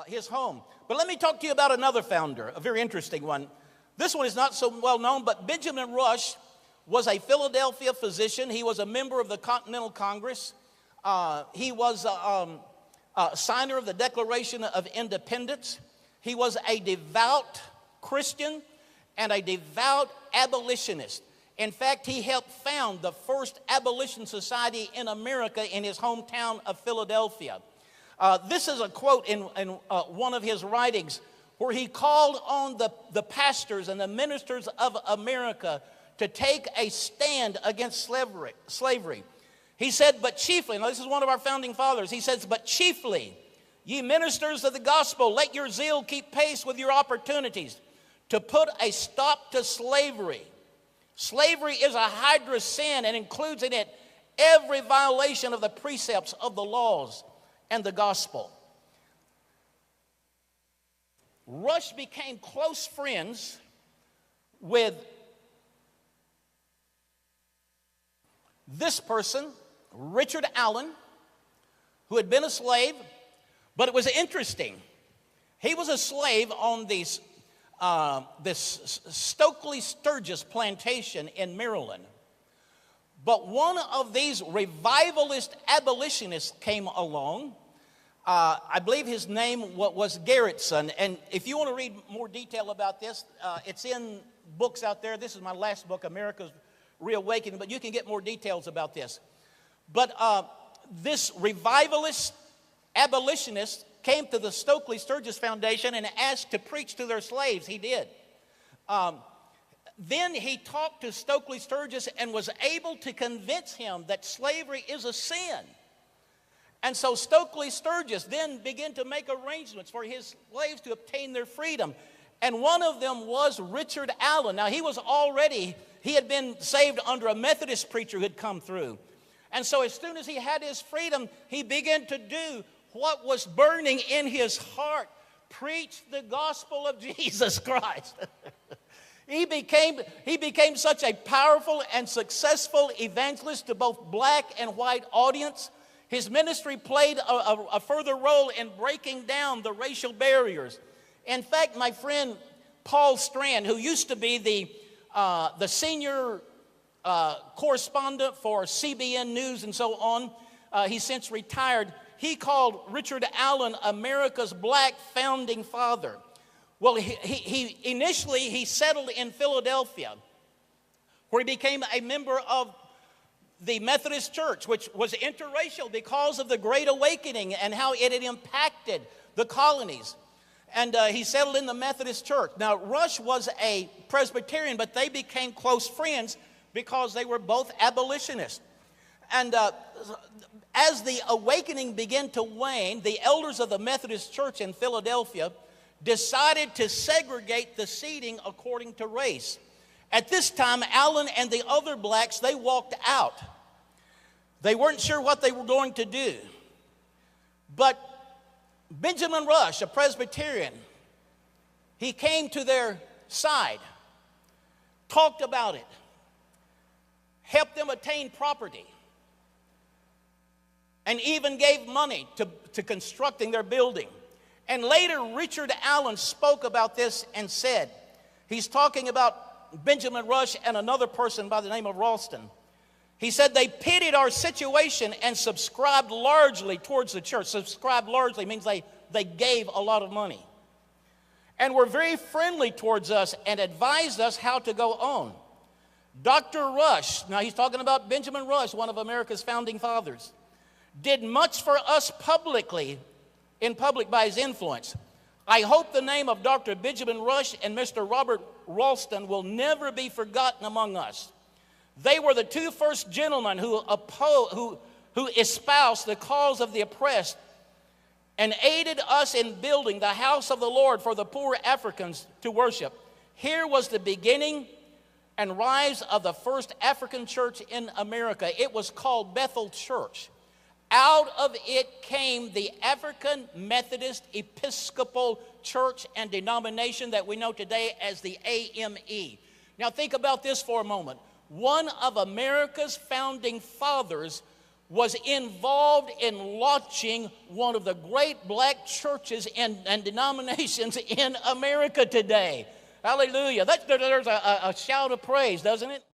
his home. But let me talk to you about another founder, a very interesting one. This one is not so well known, but Benjamin Rush was a Philadelphia physician. He was a member of the Continental Congress. He was a signer of the Declaration of Independence. He was a devout Christian and a devout abolitionist. In fact, he helped found the first abolition society in America in his hometown of Philadelphia. This is a quote in one of his writings where he called on the pastors and the ministers of America to take a stand against slavery. He said, but chiefly, now this is one of our founding fathers, he says, but chiefly, ye ministers of the gospel, let your zeal keep pace with your opportunities to put a stop to slavery. Slavery is a hydra sin and includes in it every violation of the precepts of the laws and the gospel. Rush became close friends with this person, Richard Allen, who had been a slave, but it was interesting. He was a slave on this Stokely Sturgis plantation in Maryland. But one of these revivalist abolitionists came along. I believe his name was Garretson. And if you want to read more detail about this, it's in books out there. This is my last book, America's Reawakening, but you can get more details about this. But this revivalist abolitionist came to the Stokely Sturgis Foundation and asked to preach to their slaves. He did. Then he talked to Stokely Sturgis and was able to convince him that slavery is a sin. And so Stokely Sturgis then began to make arrangements for his slaves to obtain their freedom. And one of them was Richard Allen. Now he had been saved under a Methodist preacher who had come through. And so as soon as he had his freedom, he began to do what was burning in his heart: preach the gospel of Jesus Christ. He became such a powerful and successful evangelist to both black and white audience. His ministry played a further role in breaking down the racial barriers. In fact, my friend Paul Strand, who used to be the senior correspondent for CBN News and so on, he's since retired. He called Richard Allen America's black founding father. Well, he initially settled in Philadelphia, where he became a member of the Methodist Church, which was interracial because of the Great Awakening and how it had impacted the colonies. And he settled in the Methodist Church. Now, Rush was a Presbyterian, but they became close friends because they were both abolitionists. And as the awakening began to wane, the elders of the Methodist Church in Philadelphia decided to segregate the seating according to race. At this time, Allen and the other blacks, they walked out. They weren't sure what they were going to do. But Benjamin Rush, a Presbyterian, he came to their side, talked about it, helped them attain property, and even gave money to constructing their building. And later, Richard Allen spoke about this and said, he's talking about Benjamin Rush and another person by the name of Ralston. He said, they pitied our situation and subscribed largely towards the church. Subscribed largely means they gave a lot of money. And were very friendly towards us and advised us how to go on. Dr. Rush, now he's talking about Benjamin Rush, one of America's founding fathers, did much for us in public by his influence. I hope the name of Dr. Benjamin Rush and Mr. Robert Ralston will never be forgotten among us. They were the two first gentlemen who espoused the cause of the oppressed and aided us in building the house of the Lord for the poor Africans to worship. Here was the beginning and rise of the first African church in America. It was called Bethel Church. Out of it came the African Methodist Episcopal Church and denomination that we know today as the AME. Now think about this for a moment. One of America's founding fathers was involved in launching one of the great black churches and denominations in America today. Hallelujah. There's a shout of praise, doesn't it?